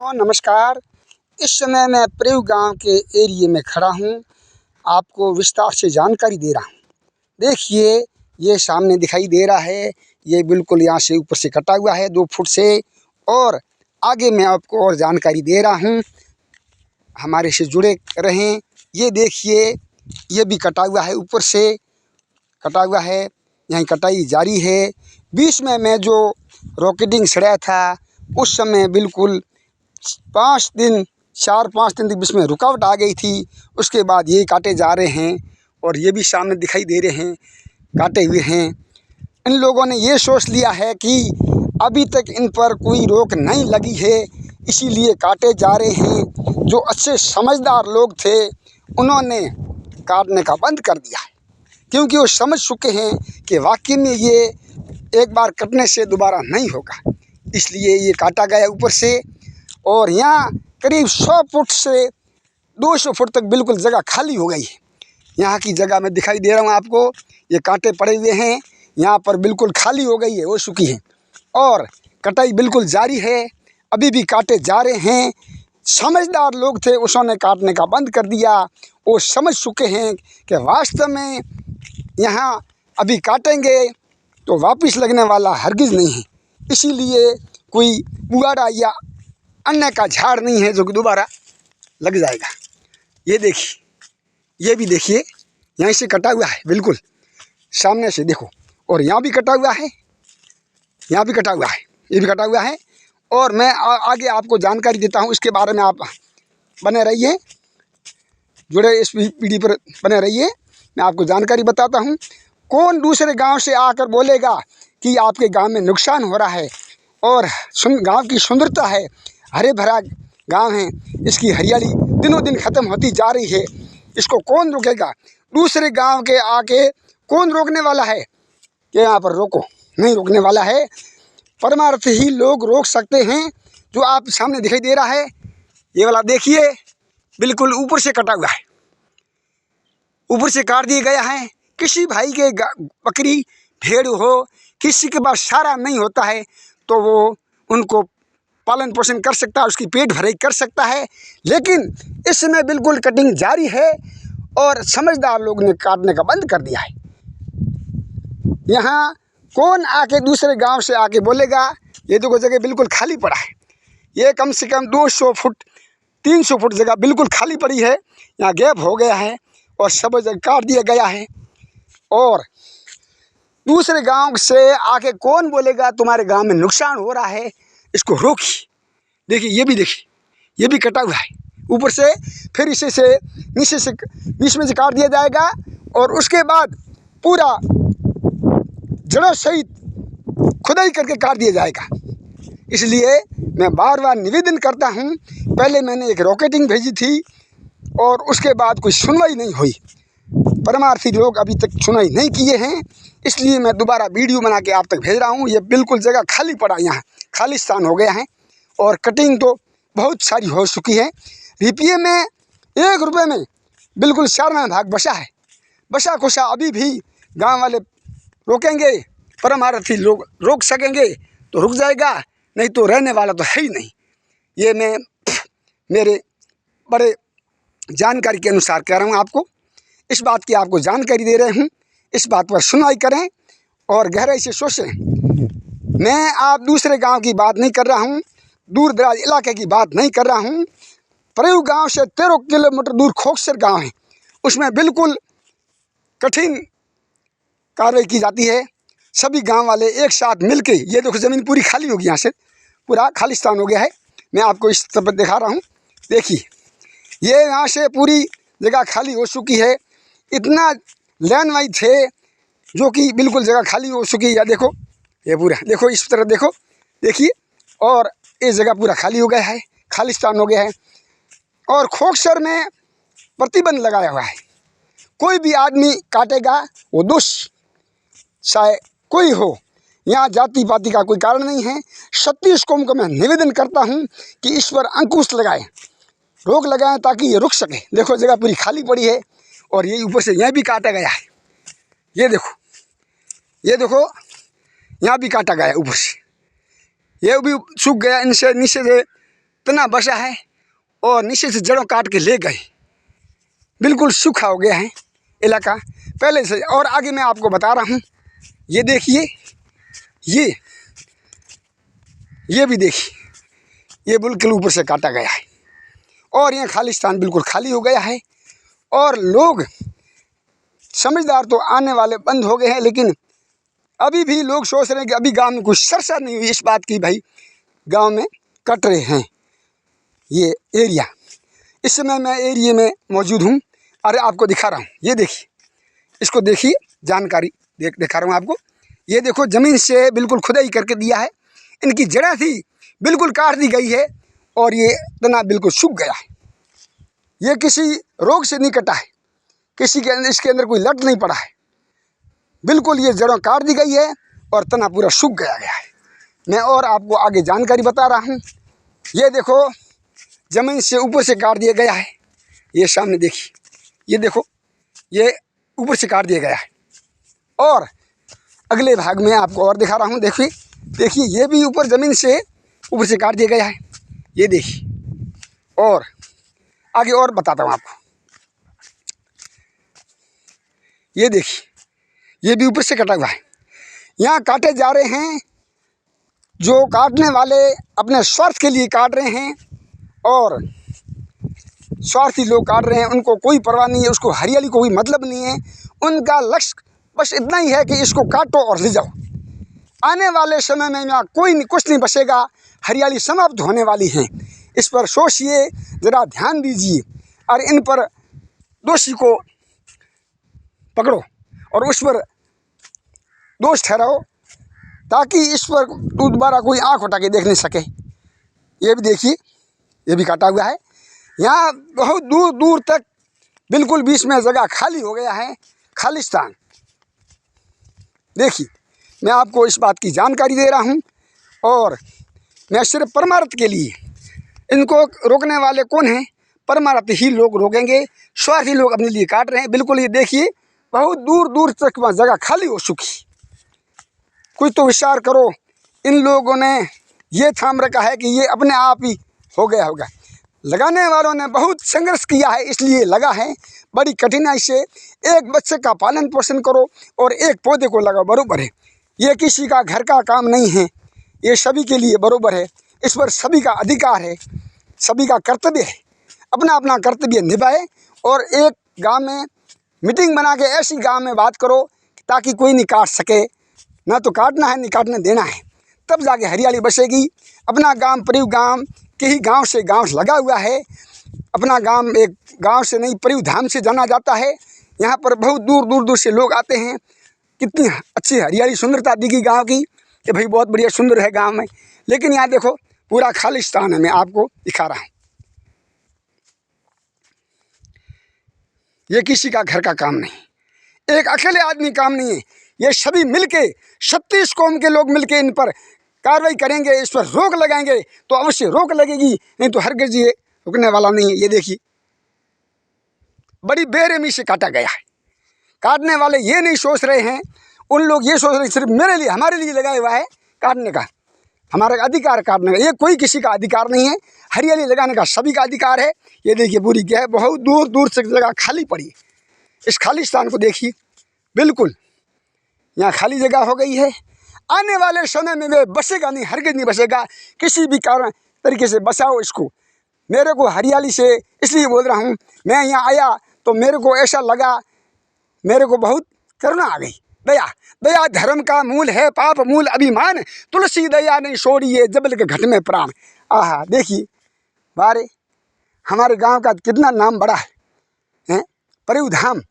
नमस्कार। इस समय मैं प्रयोग गांव के एरिए में खड़ा हूं। आपको विस्तार से जानकारी दे रहा हूं। देखिए, ये सामने दिखाई दे रहा है, ये बिल्कुल यहाँ से ऊपर से कटा हुआ है 2 फुट से। और आगे मैं आपको और जानकारी दे रहा हूं, हमारे से जुड़े रहें। ये देखिए, ये भी कटा हुआ है, ऊपर से कटा हुआ है, यहीं कटाई जारी है। बीच में मैं जो रॉकेटिंग सड़ाया था, उस समय बिल्कुल 4-5 दिन तक बीच में रुकावट आ गई थी। उसके बाद ये काटे जा रहे हैं और ये भी सामने दिखाई दे रहे हैं, काटे हुए हैं। इन लोगों ने ये सोच लिया है कि अभी तक इन पर कोई रोक नहीं लगी है, इसीलिए काटे जा रहे हैं। जो अच्छे समझदार लोग थे, उन्होंने काटने का बंद कर दिया है, क्योंकि वो समझ चुके हैं कि वाकई में ये एक बार कटने से दोबारा नहीं होगा। इसलिए ये काटा गया ऊपर से। और यहाँ करीब 100 फुट से 200 फुट तक बिल्कुल जगह खाली हो गई है। यहाँ की जगह मैं दिखाई दे रहा हूँ आपको, ये कांटे पड़े हुए हैं, यहाँ पर बिल्कुल खाली हो गई है, हो चुकी है। और कटाई बिल्कुल जारी है, अभी भी काटे जा रहे हैं। समझदार लोग थे, उन्होंने काटने का बंद कर दिया। वो समझ चुके हैं कि वास्तव में यहाँ अभी काटेंगे तो वापस लगने वाला हरगिज़ नहीं है। इसीलिए कोई पुआड़ा या अन्य का झाड़ नहीं है जो कि दोबारा लग जाएगा। ये देखिए, ये भी देखिए, यहीं से कटा हुआ है, बिल्कुल सामने से देखो। और यहाँ भी कटा हुआ है, यहाँ भी कटा हुआ है, ये भी कटा हुआ है। और मैं आगे आपको जानकारी देता हूँ, इसके बारे में आप बने रहिए, जुड़े इस पीढ़ी पर बने रहिए। मैं आपको जानकारी बताता हूँ। कौन दूसरे गांव से आकर बोलेगा कि आपके गांव में नुकसान हो रहा है और गांव की सुंदरता है, हरे भरा गांव है, इसकी हरियाली दिनों दिन ख़त्म होती जा रही है, इसको कौन रोकेगा? दूसरे गांव के आके कौन रोकने वाला है कि यहाँ पर रोको? नहीं रोकने वाला है। परमार्थ ही लोग रोक सकते हैं। जो आप सामने दिखाई दे रहा है, ये वाला देखिए, बिल्कुल ऊपर से कटा हुआ है, ऊपर से काट दिया गया है। किसी भाई के बकरी भेड़ हो, किसी के पास सारा नहीं होता है, तो वो उनको पालन पोषण कर सकता है, उसकी पेट भराई कर सकता है। लेकिन इस समय बिल्कुल कटिंग जारी है और समझदार लोग ने काटने का बंद कर दिया है। यहाँ कौन आके दूसरे गांव से आके बोलेगा? ये दो जगह बिल्कुल खाली पड़ा है, ये कम से कम 200 फुट 300 फुट जगह बिल्कुल खाली पड़ी है। यहाँ गैप हो गया है और सब जगह काट दिया गया है। और दूसरे गांव से आके कौन बोलेगा तुम्हारे गांव में नुकसान हो रहा है, इसको रोकिए। देखिए, ये भी देखिए, ये भी कटा हुआ है ऊपर से। फिर इसे से नीचे से बीच में से काट दिया जाएगा और उसके बाद पूरा जड़ों सहित खुदाई करके काट दिया जाएगा। इसलिए मैं बार बार निवेदन करता हूँ। पहले मैंने एक रॉकेटिंग भेजी थी और उसके बाद कोई सुनवाई नहीं हुई। परमार्थी लोग अभी तक सुनाई नहीं किए हैं, इसलिए मैं दोबारा वीडियो बना के आप तक भेज रहा हूँ। ये बिल्कुल जगह खाली पड़ा, यहाँ खालिस्तान हो गया है और कटिंग तो बहुत सारी हो चुकी है। रुपये में 1 रुपये में बिल्कुल 4वां भाग बचा है। बचा खुशा अभी भी गांव वाले रोकेंगे, परमार्थी लोग रोक सकेंगे तो रुक जाएगा, नहीं तो रहने वाला तो है ही नहीं। ये मैं मेरे बड़े जानकारी के अनुसार कह रहा हूँ आपको। इस बात की आपको जानकारी दे रहे हूँ, इस बात पर सुनवाई करें और गहराई से सोचें। मैं आप दूसरे गांव की बात नहीं कर रहा हूँ, दूर दराज इलाके की बात नहीं कर रहा हूँ। प्रयोग गांव से 13 किलोमीटर दूर खोखसर गांव है, उसमें बिल्कुल कठिन कार्रवाई की जाती है। सभी गांव वाले एक साथ मिलके, ये देखो ज़मीन पूरी खाली होगी, यहाँ से पूरा खालिस्तान हो गया है। मैं आपको इस तरफ दिखा रहा हूँ, देखिए, ये यहाँ से पूरी जगह खाली हो चुकी है। इतना लैंड वाइज थे जो कि बिल्कुल जगह खाली हो चुकी है। या देखो, ये पूरा देखो, इस तरफ देखो, देखिए, और ये जगह पूरा खाली हो गया है, खालिस्तान हो गया है। और खोखसर में प्रतिबंध लगाया हुआ है, कोई भी आदमी काटेगा वो दोष, चाहे कोई हो। यहाँ जाति पाति का कोई कारण नहीं है। 36 कौम को मैं निवेदन करता हूँ कि इस पर अंकुश लगाएं, रोक लगाएं, ताकि ये रुक सके। देखो, जगह पूरी खाली पड़ी है और ये ऊपर से यहाँ भी काटा गया है। ये देखो, ये देखो, यहाँ भी काटा गया ऊपर से, ये भी सूख गया। इनसे नीचे से तना बचा है और नीचे से जड़ों काट के ले गए। बिल्कुल सूखा हो गया है इलाका पहले से। और आगे मैं आपको बता रहा हूँ, ये देखिए, ये भी देखिए, ये बिल्कुल ऊपर से काटा गया है और ये खालिस्तान बिल्कुल खाली हो गया है। और लोग समझदार तो आने वाले बंद हो गए हैं, लेकिन अभी भी लोग सोच रहे हैं कि अभी गांव में कुछ चर्चा नहीं हुई इस बात की, भाई गांव में कट रहे हैं ये एरिया। इस समय मैं एरिया में मौजूद हूँ। अरे आपको दिखा रहा हूँ, ये देखिए, इसको देखिए, जानकारी दिखा रहा हूँ आपको। ये देखो, ज़मीन से बिल्कुल खुदाई करके दिया है, इनकी जड़ें थी बिल्कुल काट दी गई है और ये तना बिल्कुल सूख गया है। ये किसी रोग से नहीं कटा है, किसी के अंदर इसके अंदर कोई लट नहीं पड़ा है, बिल्कुल ये जड़ों काट दी गई है और तना पूरा सूख गया है। मैं और आपको आगे जानकारी बता रहा हूँ। ये देखो, ज़मीन से ऊपर से काट दिया गया है, ये सामने देखिए, ये देखो, ये ऊपर से काट दिया गया है। और अगले भाग में आपको और दिखा रहा हूँ, देखिए, ये भी ऊपर ज़मीन से ऊपर से काट दिया गया है, ये देखिए। और आगे और बताता हूँ आपको, ये देखिए, ये भी ऊपर से कटा हुआ है। यहाँ काटे जा रहे हैं, जो काटने वाले अपने स्वार्थ के लिए काट रहे हैं और स्वार्थी लोग काट रहे हैं, उनको कोई परवाह नहीं है, उसको हरियाली को कोई मतलब नहीं है। उनका लक्ष्य बस इतना ही है कि इसको काटो और ले जाओ। आने वाले समय में यहाँ कुछ नहीं बचेगा, हरियाली समाप्त होने वाली है। इस पर सोचिए, ज़रा ध्यान दीजिए और इन पर दोषी को पकड़ो और उस पर दोष ठहराओ, ताकि इस पर दोबारा कोई आँख उठा के देख नहीं सके। ये भी देखिए, ये भी काटा हुआ है। यहाँ बहुत दूर दूर तक बिल्कुल बीच में जगह खाली हो गया है, खालिस्तान। देखिए, मैं आपको इस बात की जानकारी दे रहा हूँ और मैं सिर्फ परमार्थ के लिए, इनको रोकने वाले कौन हैं? परमार्थ ही लोग रोकेंगे, स्वार्थी लोग अपने लिए काट रहे हैं। बिल्कुल ये देखिए, बहुत दूर दूर तक वहाँ जगह खाली हो चुकी। कुछ तो विचार करो, इन लोगों ने ये थाम रखा है कि ये अपने आप ही हो गया होगा। लगाने वालों ने बहुत संघर्ष किया है, इसलिए लगा है। बड़ी कठिनाई से एक बच्चे का पालन पोषण करो और एक पौधे को लगाओ, बरोबर है। ये किसी का घर का काम नहीं है, ये सभी के लिए बरोबर है। इस पर सभी का अधिकार है, सभी का कर्तव्य है, अपना अपना कर्तव्य निभाए। और एक गांव में मीटिंग बना के ऐसी गांव में बात करो ताकि कोई नहीं काट सके, ना तो काटना है, नहीं काटने देना है, तब जाके हरियाली बसेगी। अपना गांव परिव गांव के ही गांव से गांव लगा हुआ है। अपना गांव एक गांव से नहीं, परिव धाम से जाना जाता है। यहाँ पर बहुत दूर दूर दूर से लोग आते हैं। कितनी अच्छी हरियाली सुंदरता दिखी गांव की कि भाई बहुत बढ़िया सुंदर है गांव में। लेकिन यहाँ देखो, पूरा खालिस्तान है, मैं आपको दिखा रहा हूँ। ये किसी का घर का काम नहीं, एक अकेले आदमी काम नहीं है। ये सभी मिलके 36 कौम के लोग मिलके इन पर कार्रवाई करेंगे, इस पर रोक लगाएंगे तो अवश्य रोक लगेगी, नहीं तो हरगिज़ ये रुकने वाला नहीं है। ये देखिए, बड़ी बेरहमी से काटा गया है। काटने वाले ये नहीं सोच रहे हैं, उन लोग ये सोच रहे हैं सिर्फ मेरे लिए, हमारे लिए लगाया हुआ है काटने का, हमारा अधिकार काटने का। ये कोई किसी का अधिकार नहीं है, हरियाली लगाने का सभी का अधिकार है। ये देखिए, पूरी क्या है, बहुत दूर दूर से जगह खाली पड़ी है। इस खालिस्तान को देखिए, बिल्कुल यहाँ खाली जगह हो गई है। आने वाले समय में वे बसेगा नहीं, हरगिज़ नहीं बसेगा। किसी भी कारण तरीके से बचाओ इसको। मेरे को हरियाली से इसलिए बोल रहा हूँ, मैं यहाँ आया तो मेरे को ऐसा लगा, मेरे को बहुत करुणा आ गई। दया, दया धर्म का मूल है, पाप मूल अभिमान, तुलसी दया नहीं छोड़िए जबल के घट में प्राण। आहा, देखिए बारे, हमारे गांव का कितना नाम बड़ा है, परिव धाम,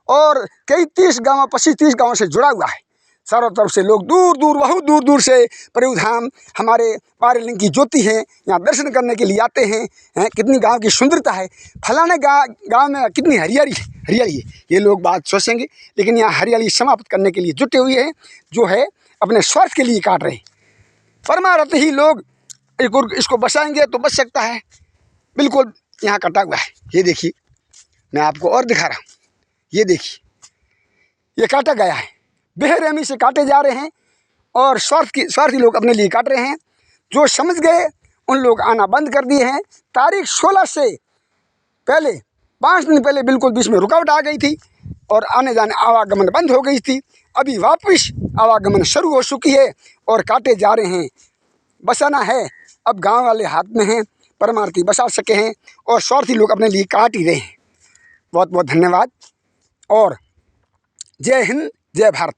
और कई 30 गाँव, 25-30 गाँव से जुड़ा हुआ है। चारों तरफ से लोग दूर दूर, बहुत दूर दूर से परिव धाम, हमारे पारलिंग की ज्योति है, यहाँ दर्शन करने के लिए आते हैं। कितनी गांव की सुंदरता है, फलाने गांव में कितनी हरियाली है। ये लोग बात सोचेंगे, लेकिन यहाँ हरियाली समाप्त करने के लिए जुटे हुए हैं, जो है अपने स्वार्थ के लिए काट रहे हैं। परमार्थ ही लोग इसको बचाएंगे तो बच सकता है। बिल्कुल यहाँ कटा हुआ है, ये देखिए, मैं आपको और दिखा रहा हूँ। ये देखिए, ये काटा गया है, बेरहमी से काटे जा रहे हैं और स्वार्थी लोग अपने लिए काट रहे हैं। जो समझ गए उन लोग आना बंद कर दिए हैं। तारीख 16 से पहले 5 दिन पहले बिल्कुल बीच में रुकावट आ गई थी और आने जाने आवागमन बंद हो गई थी। अभी वापस आवागमन शुरू हो चुकी है और काटे जा रहे हैं। बसाना है अब गांव वाले हाथ में हैं, परमार्थी बसा सके हैं और स्वार्थी लोग अपने लिए काट ही रहे हैं। बहुत बहुत धन्यवाद और जय हिंद, जय भारत।